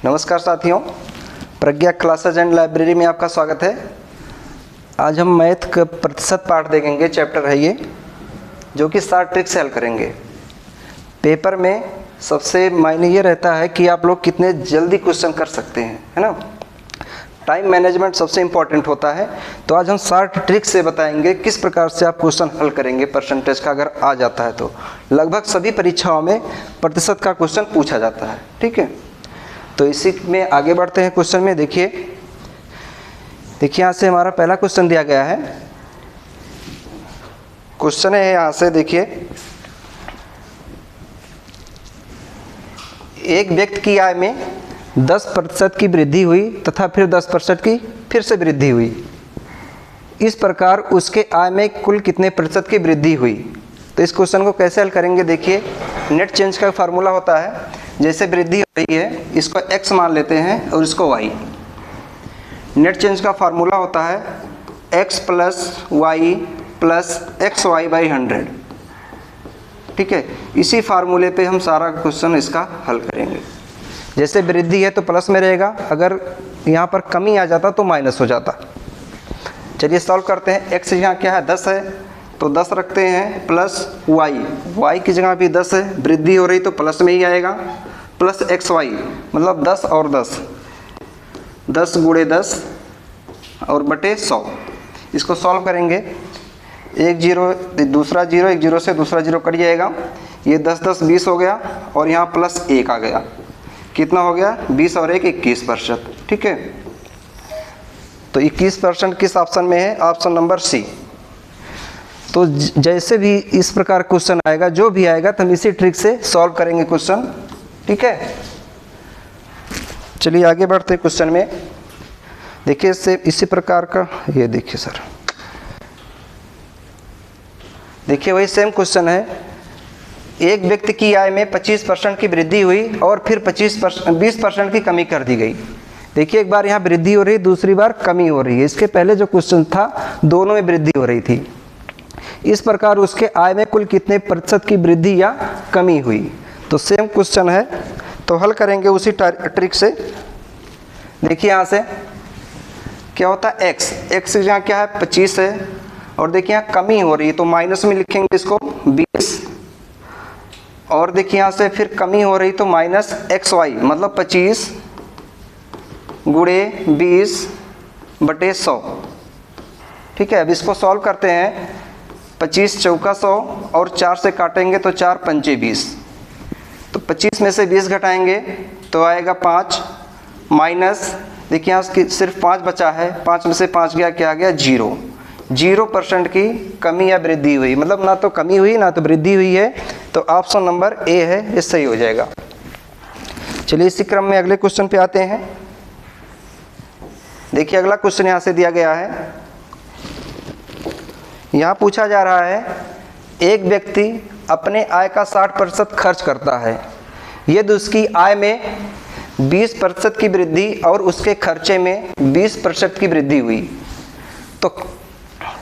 नमस्कार साथियों, प्रज्ञा classes and library में आपका स्वागत है। आज हम मैथ का प्रतिशत पाठ देखेंगे। चैप्टर है ये, जो कि 60 ट्रिक से हल करेंगे। पेपर में सबसे मायने ये रहता है कि आप लोग कितने जल्दी क्वेश्चन कर सकते हैं, है ना। टाइम मैनेजमेंट सबसे इम्पॉर्टेंट होता है। तो आज हम 60 ट्रिक से बताएंगे किस प्रकार से आप क्वेश्चन हल करेंगे। परसेंटेज का अगर आ जाता है तो लगभग सभी परीक्षाओं में प्रतिशत का क्वेश्चन पूछा जाता है, ठीक है। तो इसी में आगे बढ़ते हैं क्वेश्चन में। देखिए यहाँ से हमारा पहला क्वेश्चन दिया गया है। क्वेश्चन है यहाँ से, देखिए, एक व्यक्ति की आय में 10% की वृद्धि हुई तथा फिर 10% की फिर से वृद्धि हुई। इस प्रकार उसके आय में कुल कितने प्रतिशत की वृद्धि हुई। तो इस क्वेश्चन को कैसे हल करेंगे। देखिए, नेट चेंज का फार्मूला होता है, जैसे वृद्धि हो रही है इसको x मान लेते हैं और इसको y। नेट चेंज का फार्मूला होता है x plus y plus x y by 100, ठीक है। इसी फार्मूले पे हम सारा क्वेश्चन इसका हल करेंगे। जैसे वृद्धि है तो प्लस में रहेगा, अगर यहाँ पर कमी आ जाता तो माइनस हो जाता। चलिए सॉल्व करते हैं। x यहाँ क्या है, 10 है, तो 10 रखते हैं प्लस y की जगह भी 10 है, वृद्धि हो रही तो प्लस में ही आएगा, प्लस एक्स वाई मतलब 10 और 10 गुणे 10 और बटे 100। इसको सॉल्व करेंगे। एक जीरो दूसरा जीरो, एक जीरो से दूसरा जीरो कट जाएगा। ये 10 10 20 हो गया और यहाँ प्लस 1 आ गया। कितना हो गया, 20 और 1 21%, ठीक है। तो 21% किस ऑप्शन में है, ऑप्शन नंबर सी। तो जैसे भी इस प्रकार क्वेश्चन आएगा, जो भी आएगा तो हम इसी ट्रिक से सॉल्व करेंगे क्वेश्चन, ठीक है। चलिए आगे बढ़ते हैं क्वेश्चन में। देखिए इसी प्रकार का, ये देखिए सर, देखिए वही सेम क्वेश्चन है। एक व्यक्ति की आय में 25% की वृद्धि हुई और फिर 20% की कमी कर दी गई। देखिए, एक बार यहाँ वृद्धि हो रही, दूसरी बार कमी हो रही है। इसके पहले जो क्वेश्चन था दोनों में वृद्धि हो रही थी। इस प्रकार उसके आय में कुल कितने प्रतिशत की वृद्धि या कमी हुई। तो सेम क्वेश्चन है, तो हल करेंगे उसी ट्रिक से। देखिए यहाँ से क्या होता है, x यहाँ क्या है 25 है, और देखिए यहाँ कमी हो रही है तो माइनस में लिखेंगे इसको 20, और देखिए यहाँ से फिर कमी हो रही तो माइनस एक्स वाई मतलब 25 गुणे 20 बटे 100, ठीक है। अब इसको सॉल्व करते हैं। 25 चौका 100 और 4 से काटेंगे तो 4 पंचे 20, तो 25 में से 20 घटाएंगे तो आएगा 5, माइनस देखिए यहाँ सिर्फ 5 बचा है, 5 में से 5 गया, क्या आ गया 0% की कमी या वृद्धि हुई। मतलब ना तो कमी हुई ना तो वृद्धि हुई है, तो ऑप्शन नंबर ए है, ये सही हो जाएगा। चलिए इसी क्रम में अगले क्वेश्चन पे आते हैं। देखिए अगला क्वेश्चन यहाँ से दिया गया है। यहाँ पूछा जा रहा है, एक व्यक्ति अपने आय का 60% खर्च करता है, यदि उसकी आय में 20% की वृद्धि और उसके खर्चे में 20% की वृद्धि हुई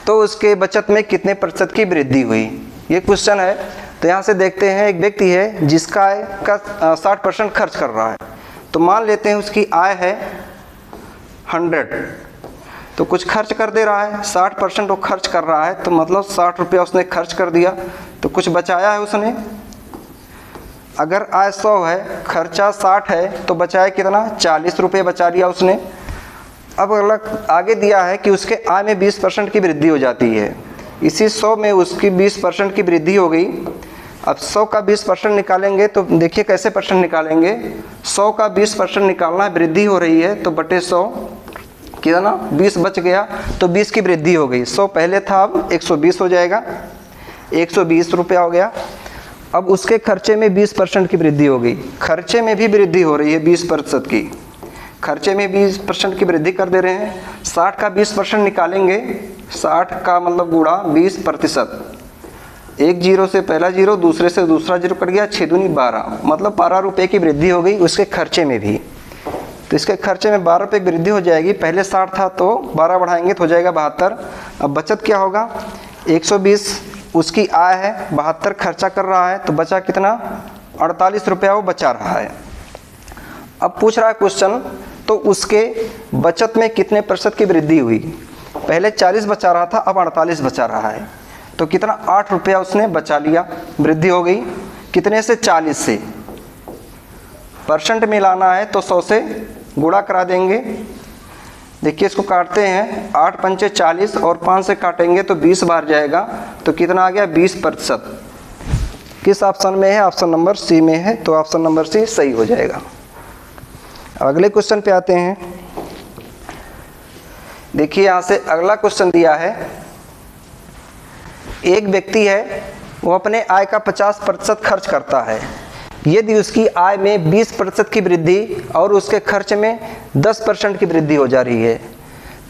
तो उसके बचत में कितने प्रतिशत की वृद्धि हुई। ये क्वेश्चन है। तो यहाँ से देखते हैं, एक व्यक्ति है जिसका आय का 60% खर्च कर रहा है। तो मान लेते हैं उसकी आय है 100, तो कुछ खर्च कर दे रहा है, 60% वो खर्च कर रहा है, तो मतलब 60 रुपया उसने खर्च कर दिया, तो कुछ बचाया है उसने। अगर आय 100 है, खर्चा 60 है, तो बचाया कितना, 40 रुपये बचा लिया उसने। अब अगला आगे दिया है कि उसके आय में 20% की वृद्धि हो जाती है। इसी 100 में उसकी 20% की वृद्धि हो गई। अब 100 का 20% निकालेंगे तो देखिए कैसे परसेंट निकालेंगे। 100 का 20% निकालना है, वृद्धि हो रही है, तो बटे 100 कितना, 20 बच गया, तो 20 की वृद्धि हो गई। 100 पहले था, अब 120 हो जाएगा, 120 रुपया हो गया। अब उसके खर्चे में 20% की वृद्धि हो गई। खर्चे में भी वृद्धि हो रही है 20% की, खर्चे में 20% की वृद्धि कर दे रहे हैं। 60 का 20% निकालेंगे, 60 का मतलब गुणा 20%। एक जीरो से पहला जीरो, दूसरे से दूसरा जीरो कट गया, 6 दूनी 12, मतलब 12 रुपये की वृद्धि हो गई उसके खर्चे में भी। तो इसके खर्चे में 12 रुपये की वृद्धि हो जाएगी। पहले 60 था तो 12 बढ़ाएंगे तो हो जाएगा 72। अब बचत क्या होगा, 120 उसकी आय है, 72 खर्चा कर रहा है, तो बचा कितना, 48 रुपया वो बचा रहा है। अब पूछ रहा है क्वेश्चन, तो उसके बचत में कितने प्रतिशत की वृद्धि हुई। पहले 40 बचा रहा था, अब 48 बचा रहा है, तो कितना 8 रुपया उसने बचा लिया, वृद्धि हो गई। कितने से? 40 से। परसेंट में लाना है तो 100 से गुणा करा देंगे। देखिए इसको काटते हैं, 8 पंचे 40 और 5 से काटेंगे तो 20 बार जाएगा, तो कितना आ गया? 20%। किस ऑप्शन में है? ऑप्शन नंबर सी में है, तो ऑप्शन नंबर सी सही हो जाएगा। अगले क्वेश्चन पे आते हैं। देखिए यहाँ से अगला क्वेश्चन दिया है, एक व्यक्ति है, वो अपने आय का 50% खर्च करता है। यदि उसकी आय में 20% की वृद्धि और उसके खर्च में 10% की वृद्धि हो जा रही है,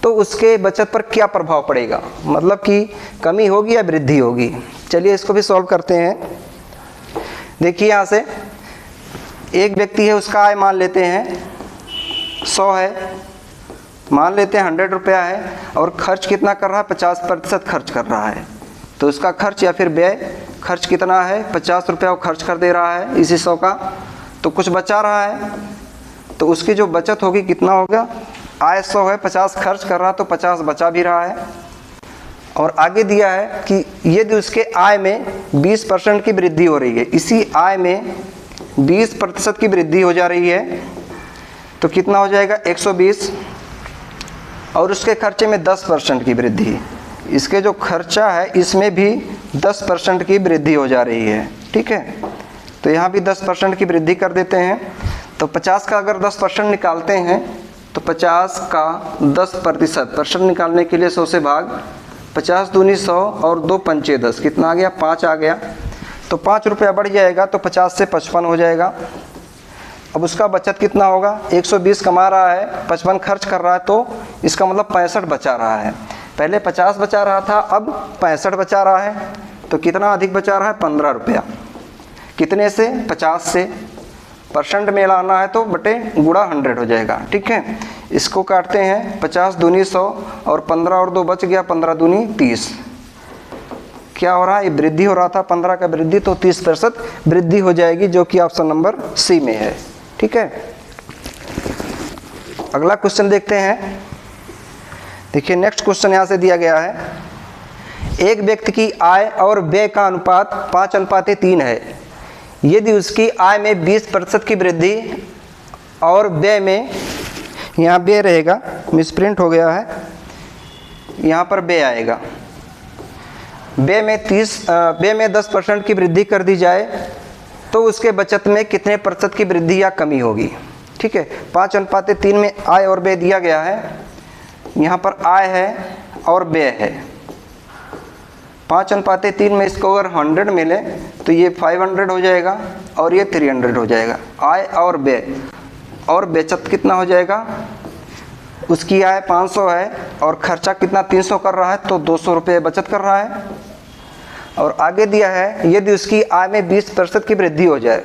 तो उसके बचत पर क्या प्रभाव पड़ेगा, मतलब कि कमी होगी या वृद्धि होगी। चलिए इसको भी सॉल्व करते हैं। देखिए यहाँ से एक व्यक्ति है, उसका आय मान लेते हैं 100 है, मान लेते हैं 100 रुपया है, और खर्च कितना कर रहा है? 50% खर्च कर रहा है। तो उसका खर्च या फिर व्यय, खर्च कितना है? 50 रुपया वो खर्च कर दे रहा है इसी 100 का, तो कुछ बचा रहा है, तो उसकी जो बचत होगी कितना होगा? आय 100 है, 50 खर्च कर रहा है, तो 50 बचा भी रहा है। और आगे दिया है कि यदि उसके आय में 20% की वृद्धि हो रही है, इसी आय में 20% की वृद्धि हो जा रही है, तो कितना हो जाएगा? 120। और उसके खर्चे में 10% की वृद्धि, इसके जो खर्चा है इसमें भी 10% की वृद्धि हो जा रही है, ठीक है। तो यहाँ भी 10% की वृद्धि कर देते हैं। तो 50 का अगर 10% निकालते हैं, तो 50 का 10% निकालने के लिए 100 से भाग, 50 दूनी 100 और 2 पंचे 10, कितना आ गया? 5 आ गया। तो 5 रुपया बढ़ जाएगा, तो 50 से 55 हो जाएगा। अब उसका बचत कितना होगा? 120 कमा रहा है, 55 खर्च कर रहा है, तो इसका मतलब 65 बचा रहा है। पहले 50 बचा रहा था, अब 65 बचा रहा है, तो कितना अधिक बचा रहा है? 15 रुपया। कितने से? 50 से। परसेंट में लाना है तो बटे गुणा 100 हो जाएगा, ठीक है। इसको काटते हैं, 50 दूनी 100 और 15 और 2 बच गया, 15 दूनी 30। क्या हो रहा है? ये वृद्धि हो रहा था, 15 का वृद्धि, तो 30% वृद्धि हो जाएगी, जो कि ऑप्शन नंबर सी में है, ठीक है। अगला क्वेश्चन देखते हैं। देखिए नेक्स्ट क्वेश्चन यहाँ से दिया गया है, एक व्यक्ति की आय और व्यय का अनुपात 5:3 है। यदि उसकी आय में 20% की वृद्धि और व्यय में, यहाँ व्यय रहेगा, मिसप्रिंट हो गया है, यहाँ पर व्यय आएगा, व्यय में 10% की वृद्धि कर दी जाए, तो उसके बचत में कितने प्रतिशत की वृद्धि या कमी होगी, ठीक है। 5:3 में आय और व्यय दिया गया है, यहाँ पर आय है और व्यय है। 5:3 में इसको अगर 100 मिले तो ये 500 हो जाएगा और ये 300 हो जाएगा, आय और व्यय। और बचत कितना हो जाएगा? उसकी आय 500 है और खर्चा कितना 300 कर रहा है, तो 200 रुपये बचत कर रहा है। और आगे दिया है, यदि उसकी आय में 20% की वृद्धि हो जाए,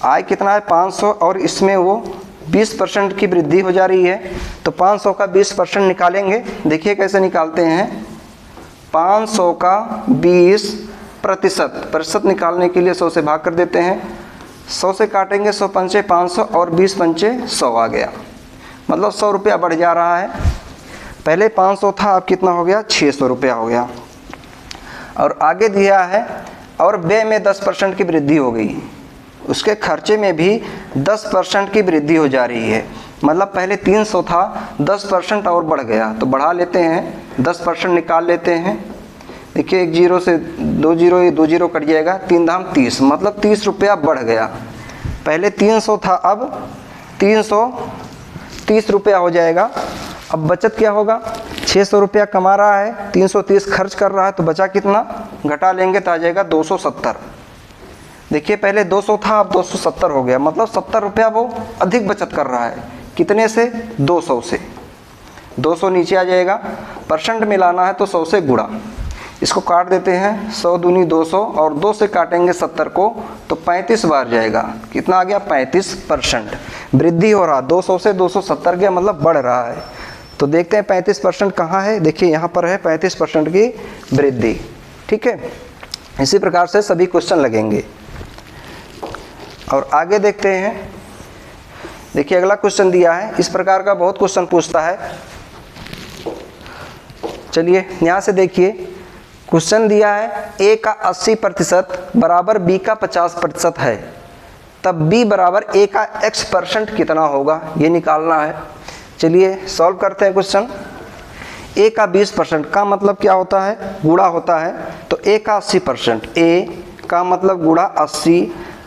आय कितना है? 500 और इसमें वो 20% की वृद्धि हो जा रही है, तो 500 का 20% निकालेंगे। देखिए कैसे निकालते हैं, 500 का 20% निकालने के लिए 100 से भाग कर देते हैं, 100 से काटेंगे, 100 पंचे 500 और 20 पंचे 100 आ गया, मतलब 100 रुपया बढ़ जा रहा है। पहले 500 था, अब कितना हो गया? 600 रुपया हो गया। और आगे दिया है, और व्यय में 10% की वृद्धि हो गई, उसके खर्चे में भी 10% की वृद्धि हो जा रही है, मतलब पहले 300 था, 10% और बढ़ गया, तो बढ़ा लेते हैं, 10% निकाल लेते हैं। देखिए 1 जीरो से 2 जीरो, ये 2 जीरो कट जाएगा, 3 धाम 30, मतलब 30 रुपया बढ़ गया। पहले 300 था, अब 330 रुपया हो जाएगा। अब बचत क्या होगा? 600 रुपया कमा रहा है, 330 खर्च कर रहा है, तो बचा कितना? घटा लेंगे तो आ जाएगा 270। देखिए पहले 200 था, अब 270 हो गया, मतलब 70 रुपया वो अधिक बचत कर रहा है। कितने से? 200 से। 200 नीचे आ जाएगा, परसेंट मिलाना है तो 100 से गुणा। इसको काट देते हैं, 100 दूनी 200 और 2 से काटेंगे 70 को, तो 35 बार जाएगा। कितना आ गया? 35% वृद्धि हो रहा, 200 से 270 गया, मतलब बढ़ रहा है। तो देखते हैं 35% कहाँ है। देखिए यहाँ पर है 35% की वृद्धि, ठीक है। इसी प्रकार से सभी क्वेश्चन लगेंगे। और आगे देखते हैं, देखिए अगला क्वेश्चन दिया है, इस प्रकार का बहुत क्वेश्चन पूछता है। चलिए यहाँ से देखिए, क्वेश्चन दिया है a का 80% बराबर b का 50% है, तब b बराबर a का x% कितना होगा, ये निकालना है। चलिए सॉल्व करते हैं क्वेश्चन। a का 20% का मतलब क्या होता है, गुणा होता है, तो a का 80%, a का मतलब गुणा 80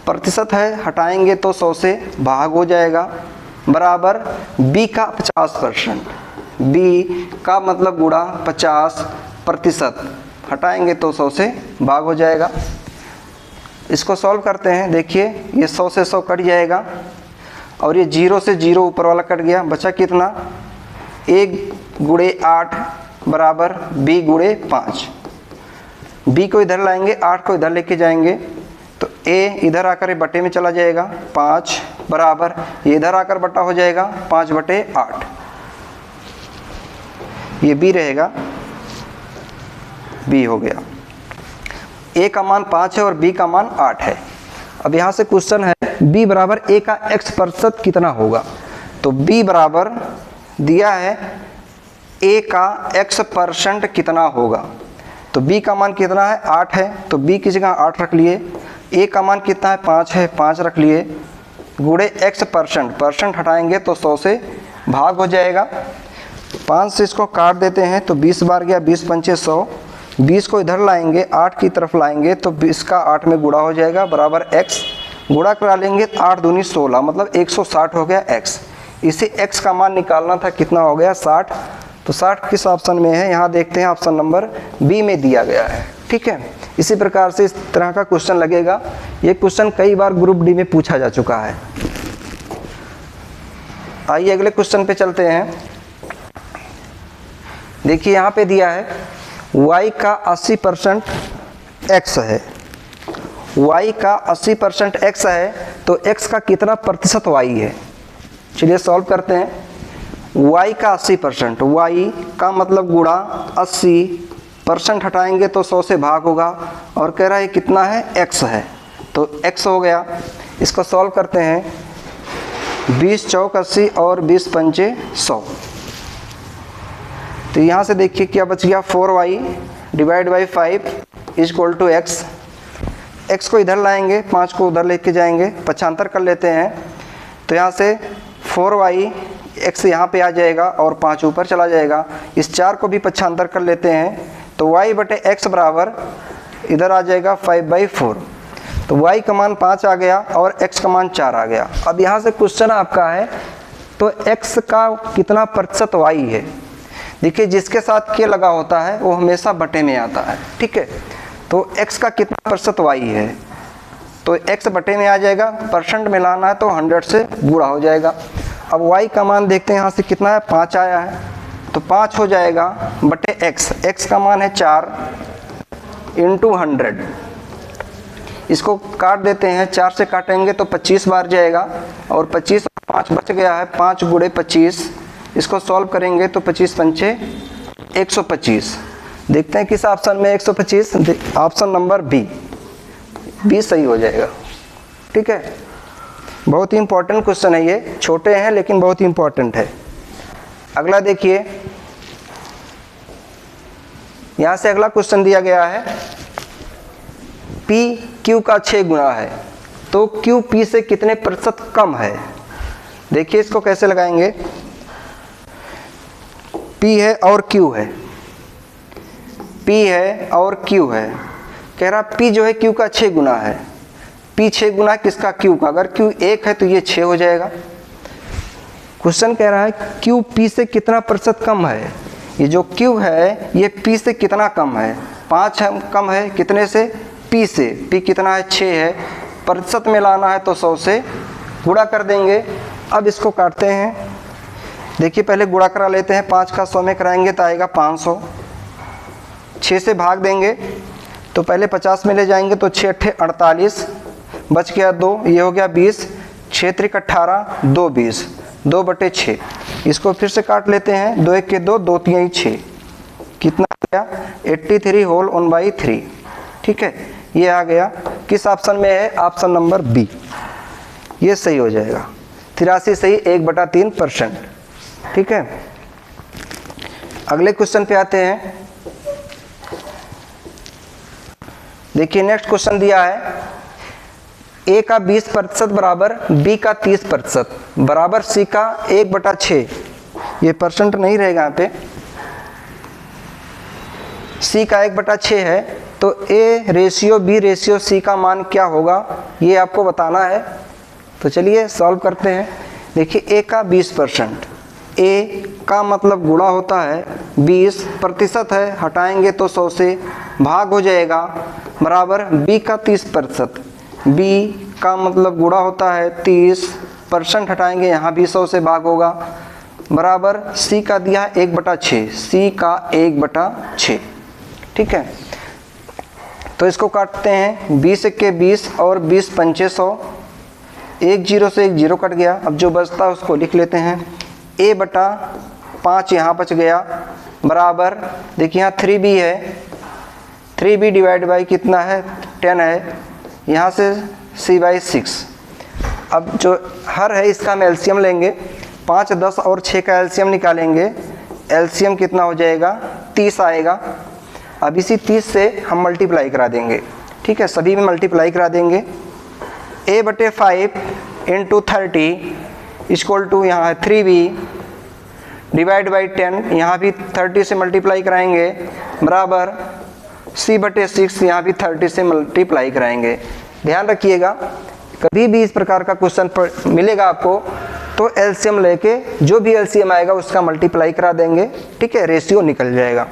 प्रतिशत है, हटाएंगे तो 100 से भाग हो जाएगा, बराबर b का 50%, b का मतलब गुणा 50%, हटाएंगे तो 100 से भाग हो जाएगा। इसको सॉल्व करते हैं। देखिए ये 100 से 100 कट जाएगा और ये 0 से 0 ऊपर वाला कट गया, बचा कितना, 1 गुणे 8 बराबर b गुणे 5। b को इधर लाएंगे, 8 को इधर लेके जाएंगे, तो a इधर आकर ये बटे में चला जाएगा, 5 बराबर ये इधर आकर बटा हो जाएगा 5/8, ये b रहेगा, b हो गया। a का मान 5 है और b का मान 8 है। अब यहाँ से क्वेश्चन है b बराबर a का x% कितना होगा, तो b बराबर दिया है a का x% कितना होगा, तो b का मान कितना है, 8 है, तो b की जगह 8 रख लिए, a का मान कितना है, 5 है, 5 रख लिए, गुणे x%, हटाएंगे तो 100 से भाग हो जाएगा। 5 से इसको काट देते हैं तो 20 बार गया, 20 पंचे 100, 20 को इधर लाएंगे, 8 की तरफ लाएंगे तो 20 का 8 में गुणा हो जाएगा, बराबर x, गुणा करा लेंगे 8 दूनी 16, मतलब 160 हो गया x। इसे x का मान निकालना था, कितना हो गया, 60, तो 60 किस ऑप्शन में है, यहाँ देखते हैं ऑप्शन नंबर बी में दिया गया है। ठीक है, इसी प्रकार से इस तरह का क्वेश्चन लगेगा। ये क्वेश्चन कई बार ग्रुप डी में पूछा जा चुका है। आइए अगले क्वेश्चन पे चलते हैं। देखिए यहाँ पे दिया है y का 80% x है, y का 80% x है, तो x का कितना प्रतिशत y है। चलिए सॉल्व करते हैं। y का 80%, y का मतलब गुणा 80%, हटाएंगे तो 100 से भाग होगा, और कह रहा है कितना है, x है, तो x हो गया। इसको सॉल्व करते हैं, 20 चौक 80 और 20 पंचे 100, तो यहाँ से देखिए क्या बच गया, 4y divide by 5 equal to x। x को इधर लाएंगे, 5 को उधर लेके जाएंगे, 75 कर लेते हैं, तो यहाँ से 4y x यहाँ पे आ जाएगा और 5 ऊपर चला जाएगा। इस 4 को भी 75 कर लेते हैं, तो y बटे x बराबर इधर आ जाएगा 5/4, तो y का मान 5 आ गया और x का मान 4 आ गया। अब यहाँ से क्वेश्चन आपका है, तो x का कितना प्रतिशत y है। देखिए जिसके साथ के लगा होता है वो हमेशा बटे में आता है। ठीक है, तो x का कितना प्रतिशत y है, तो x बटे में आ जाएगा, परसेंट में लाना है तो 100 से गुणा हो जाएगा। अब y का मान देखते हैं, यहाँ से कितना है, 5 आया है, तो 5 हो जाएगा बटे x का मान है 4 इंटू 100। इसको काट देते हैं, 4 से काटेंगे तो 25 बार जाएगा, और 25 और 5 बच गया है, 5 गुणे 25। इसको सॉल्व करेंगे तो 25 पंचे 125। देखते हैं किस ऑप्शन में 125, ऑप्शन नंबर बी सही हो जाएगा। ठीक है, बहुत ही इंपॉर्टेंट क्वेश्चन है ये, छोटे हैं लेकिन बहुत ही इंपॉर्टेंट है। अगला देखिए, यहाँ से अगला क्वेश्चन दिया गया है, P Q का 6 गुना है, तो Q P से कितने प्रतिशत कम है। देखिए इसको कैसे लगाएंगे, P है और Q है, P है और Q है, कह रहा P जो है Q का 6 गुना है, P 6 गुना किसका, Q का। अगर Q 1 है तो ये 6 हो जाएगा। क्वेश्चन कह रहा है Q P से कितना प्रतिशत कम है। ये जो Q है ये P से कितना कम है, 5 कम है, कितने से, P से। P कितना है, 6 है, प्रतिशत में लाना है तो 100 से गुणा कर देंगे। अब इसको काटते हैं, देखिए पहले गुणा करा लेते हैं, 5 का 100 में कराएंगे तो आएगा 500, 6 से भाग देंगे तो पहले 50 में ले जाएंगे तो 6 8 48, बच गया 2, ये हो गया 20, 6 3 18, 2 20, 2 बटे 6। इसको फिर से काट लेते हैं, 2 1 के 2, 2 3 6, कितना गया, 83 होल 1/3। ठीक है, ये आ गया, किस ऑप्शन में है, ऑप्शन नंबर बी, ये सही हो जाएगा। 83 सही 1/3%। ठीक है, अगले क्वेश्चन पे आते हैं। देखिए नेक्स्ट क्वेश्चन दिया है ए का 20% बराबर बी का 30% बराबर सी का 1/6। ये परसेंट नहीं रहेगा यहाँ पे, सी का 1/6 है, तो A ratio B ratio C का मान क्या होगा ये आपको बताना है। तो चलिए सॉल्व करते हैं। देखिए ए का 20%, ए का मतलब गुणा होता है 20% है, हटाएंगे तो 100 से भाग हो जाएगा, बराबर बी का 30%, बी का मतलब गुणा होता है 30%, हटाएंगे यहाँ भी 100 से भाग होगा, बराबर सी का दिया 1/6, सी का 1/6। ठीक है, तो इसको काटते हैं, 20 के 20 और 20 पंचे 100, 1 0 से 1 0 कट गया। अब जो बचता है उसको लिख लेते हैं, a/5 यहाँ बच गया, बराबर देखिए यहाँ 3b है, 3b डिवाइड बाई कितना है 10 है, यहाँ से c/6। अब जो हर है इसका हम एलसीएम लेंगे, 5 10 और 6 का एलसीएम निकालेंगे, एलसीएम कितना हो जाएगा 30 आएगा। अब इसी 30 से हम मल्टीप्लाई करा देंगे। ठीक है, सभी में मल्टीप्लाई करा देंगे, a/5 × 30 इक्वल टू यहाँ है 3b डिवाइड बाई 10, यहाँ भी 30 से मल्टीप्लाई कराएंगे, बराबर c/6, यहाँ भी 30 से मल्टीप्लाई कराएंगे। ध्यान रखिएगा कभी भी इस प्रकार का क्वेश्चन मिलेगा आपको तो एलसीएम लेके जो भी एलसीएम आएगा उसका मल्टीप्लाई करा देंगे। ठीक है, रेशियो निकल जाएगा।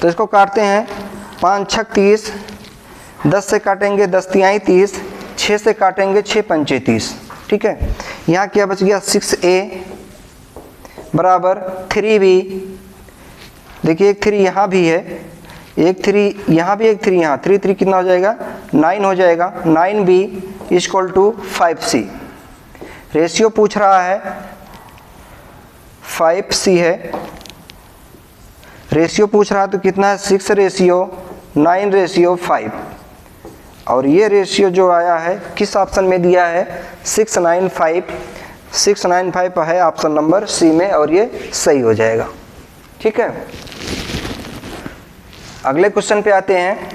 तो इसको काटते हैं, 5 6 30, 10 से काटेंगे 10 तिहाई 30, 6 से काटेंगे 6 पंचे 30। ठीक है, यहाँ क्या बच गया 6a बराबर 3b, देखिए एक 3 यहाँ भी है, एक 3 यहाँ भी, एक 3 यहाँ, 3 3 कितना हो जाएगा 9 हो जाएगा, 9b equal to 5c। Ratio पूछ रहा है 5c है, रेशियो पूछ रहा है तो कितना है 6:9:5, और ये रेशियो जो आया है किस ऑप्शन में दिया है 695 है ऑप्शन नंबर सी में, और ये सही हो जाएगा। ठीक है, अगले क्वेश्चन पे आते हैं।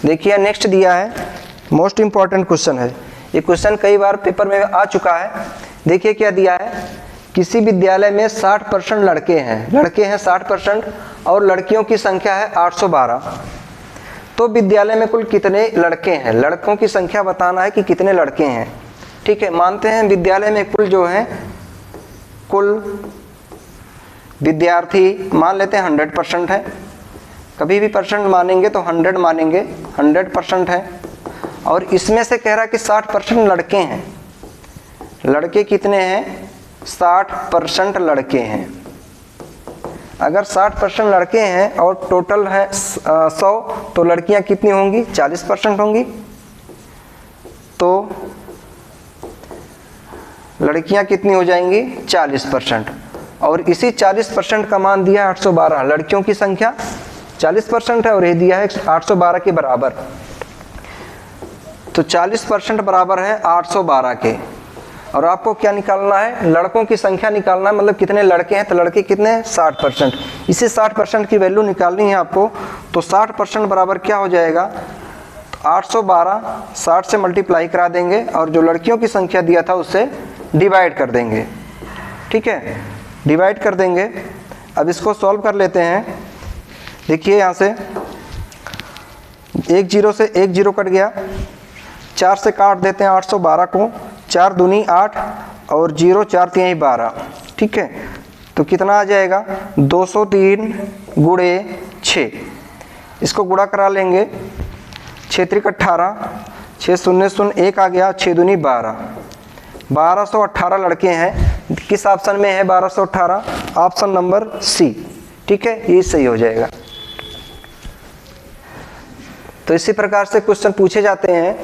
देखिए नेक्स्ट दिया है, मोस्ट इंपॉर्टेंट क्वेश्चन है, ये क्वेश्चन कई बार पेपर में आ चुका है। देखिए क्या दिया है, किसी विद्यालय में 60% लड़के हैं 60% और लड़कियों की संख्या है 812, तो विद्यालय में कुल कितने लड़के हैं, लड़कों की संख्या बताना है कि कितने लड़के हैं। ठीक है, मानते हैं विद्यालय में कुल जो है कुल विद्यार्थी मान लेते हैं 100% है, कभी भी परसेंट मानेंगे तो 100 मानेंगे, 100% है, और इसमें से कह रहा है कि 60% लड़के हैं। लड़के कितने हैं 60% लड़के हैं। अगर 60% लड़के हैं और टोटल है 100, तो लड़कियां कितनी होंगी 40% होंगी, तो लड़कियां कितनी हो जाएंगी 40%, और इसी 40% का मान दिया है 812, लड़कियों की संख्या 40% है और ये दिया है 812 के बराबर, तो 40% बराबर है 812 के। और आपको क्या निकालना है, लड़कों की संख्या निकालना है, मतलब कितने लड़के हैं, तो लड़के कितने 60%, इसी 60% की वैल्यू निकालनी है आपको। तो 60% बराबर क्या हो जाएगा, तो 812 60 से मल्टीप्लाई करा देंगे और जो लड़कियों की संख्या दिया था उससे डिवाइड कर देंगे। ठीक है, डिवाइड कर देंगे। अब इसको सॉल्व कर लेते हैं। देखिए यहाँ से 1 0 से 1 0 कट गया, 4 से काट देते हैं 812 को, 4 दूनी 8 और 0 4 3 12। ठीक है, तो कितना आ जाएगा 203 गुणे 6, इसको गुणा करा लेंगे, 6 3 18, 6 0 0 1 आ गया, 6 दूनी 12, 1218 लड़के हैं। किस ऑप्शन में है 1218, ऑप्शन नंबर सी। ठीक है, ये सही हो जाएगा। तो इसी प्रकार से क्वेश्चन पूछे जाते हैं,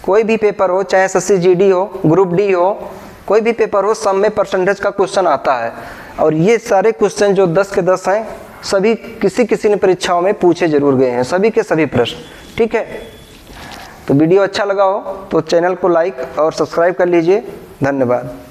कोई भी पेपर हो, चाहे एसएससी जीडी हो, ग्रुप डी हो, कोई भी पेपर हो, सब में परसेंटेज का क्वेश्चन आता है। और ये सारे क्वेश्चन जो 10 के 10 हैं, सभी किसी ने परीक्षाओं में पूछे जरूर गए हैं, सभी के सभी प्रश्न। ठीक है, तो वीडियो अच्छा लगा हो तो चैनल को लाइक और सब्सक्राइब कर लीजिए। धन्यवाद।